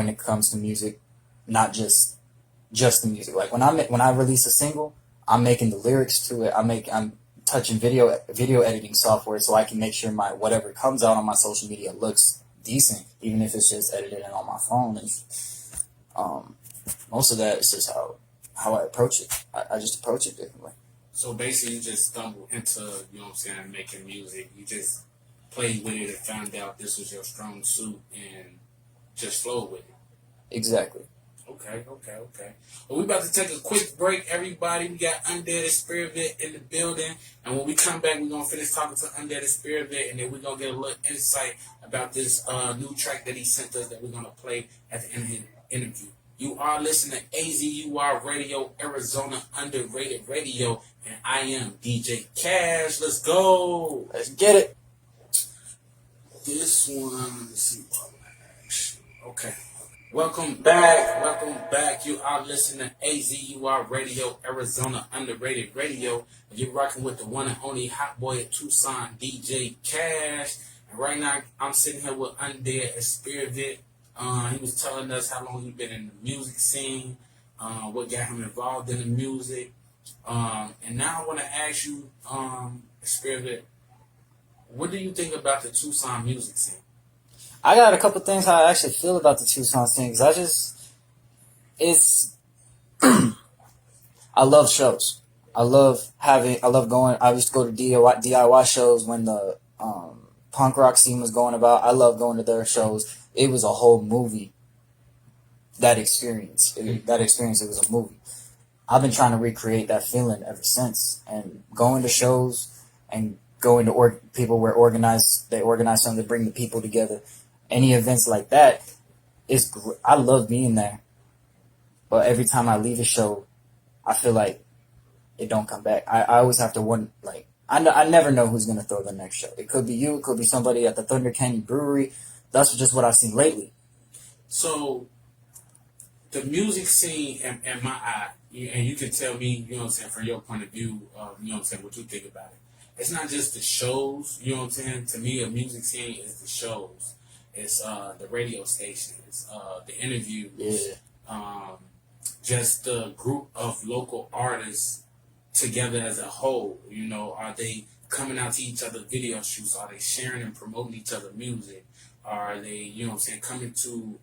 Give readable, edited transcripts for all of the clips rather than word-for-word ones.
when it comes to music, not just the music. Like when I release a single, I'm making the lyrics to it. I'm touching video editing software so I can make sure my whatever comes out on my social media looks decent, even if it's just edited on my phone. And most of that is just how I approach it. I just approach it differently. So basically, you just stumbled into, you know what I'm saying, making music. You just played with it and found out this was your strong suit and just flowed with it. Exactly. Okay. Well, we about to take a quick break, everybody. We got UNDEAD EXSPIRAVIT in the building. And when we come back, we're going to finish talking to UNDEAD EXSPIRAVIT, and then we're going to get a little insight about this new track that he sent us that we're going to play at the end of the interview. You are listening to AZUR Radio, Arizona Underrated Radio, and I am DJ Cash. Let's go. Let's get it. This one, let's see. Okay. Welcome back. You are listening to AZUR Radio, Arizona Underrated Radio. And you're rocking with the one and only hot boy at Tucson, DJ Cash. And right now, I'm sitting here with UNDEAD EXSPIRAVIT. He was telling us how long he's been in the music scene, what got him involved in the music. And now I want to ask you, EXSPIRAVIT, what do you think about the Tucson music scene? I got a couple things how I actually feel about the Tucson scene, because I love shows. I love going. I used to go to DIY shows when the punk rock scene was going about. I love going to their shows. It was a whole movie. That experience. It was a movie. I've been trying to recreate that feeling ever since, and going to shows and going to people where they organize something to bring the people together. Any events like that I love being there. But every time I leave a show, I feel like it don't come back. I always have to wonder, like, I never know who's going to throw the next show. It could be you, it could be somebody at the Thunder Canyon Brewery. That's just what I've seen lately. So, the music scene, in my eye, and you can tell me, you know what I'm saying, from your point of view, you know what I'm saying, what you think about it. It's not just the shows, you know what I'm saying? To me, a music scene is the shows. It's the radio stations, the interviews, just the group of local artists together as a whole. You know, are they coming out to each other's video shoots? Are they sharing and promoting each other's music? Are they, you know what I'm saying, coming to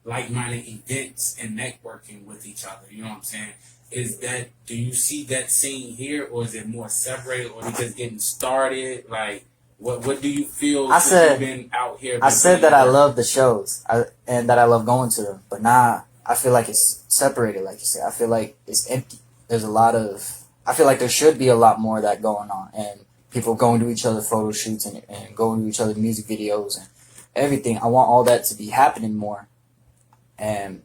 like-minded events and networking with each other? You know what I'm saying? Do you see that scene here, or is it more separated, or is it just getting started? Like, what do you feel you've been out here? I said that I love the shows and that I love going to them, but now I feel like it's separated, like you said. I feel like it's empty. I feel like there should be a lot more of that going on, and people going to each other photo shoots and going to each other music videos and everything. I want all that to be happening more. And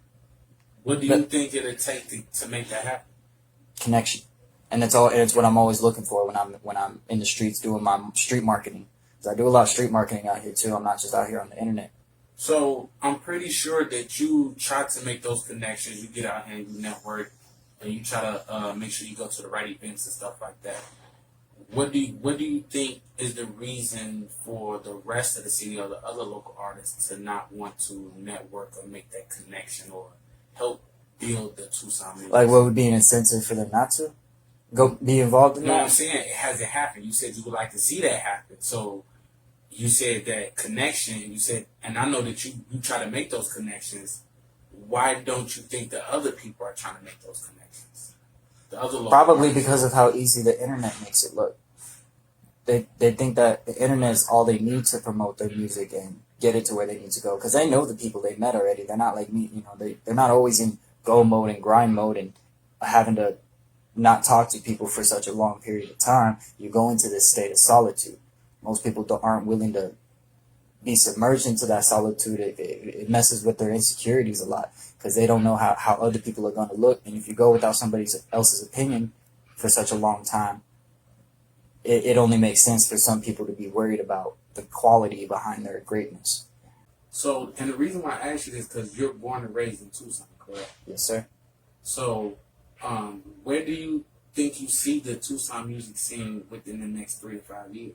what do you think it'll take to make that happen? Connection. And it's what I'm always looking for when I'm in the streets doing my street marketing. Because I do a lot of street marketing out here too. I'm not just out here on the internet. So I'm pretty sure that you try to make those connections. You get out here and you network, and you try to make sure you go to the right events and stuff like that. What do you think is the reason for the rest of the city or the other local artists to not want to network or make that connection or help build the Tucson music? Like, what would be an incentive for them not to go be involved in that? No, I'm saying it hasn't happened. You said you would like to see that happen. So you said that connection. You said, and I know that you try to make those connections. Why don't you think that other people are trying to make those connections? The other local Probably artists? because of how easy the internet makes it look. They think that the internet is all they need to promote their music and get it to where they need to go. Because they know the people they met already. They're not like me. You know, they're not always in go mode and grind mode and having to not talk to people for such a long period of time. You go into this state of solitude. Most people aren't willing to be submerged into that solitude. It messes with their insecurities a lot because they don't know how other people are going to look. And if you go without somebody else's opinion for such a long time, it only makes sense for some people to be worried about the quality behind their greatness. So, and the reason why I ask you this is because you're born and raised in Tucson, correct? Yes, sir. So, where do you think you see the Tucson music scene within the next 3 to 5 years?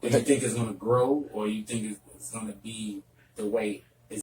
Do you think it's going to grow, or you think it's going to be the way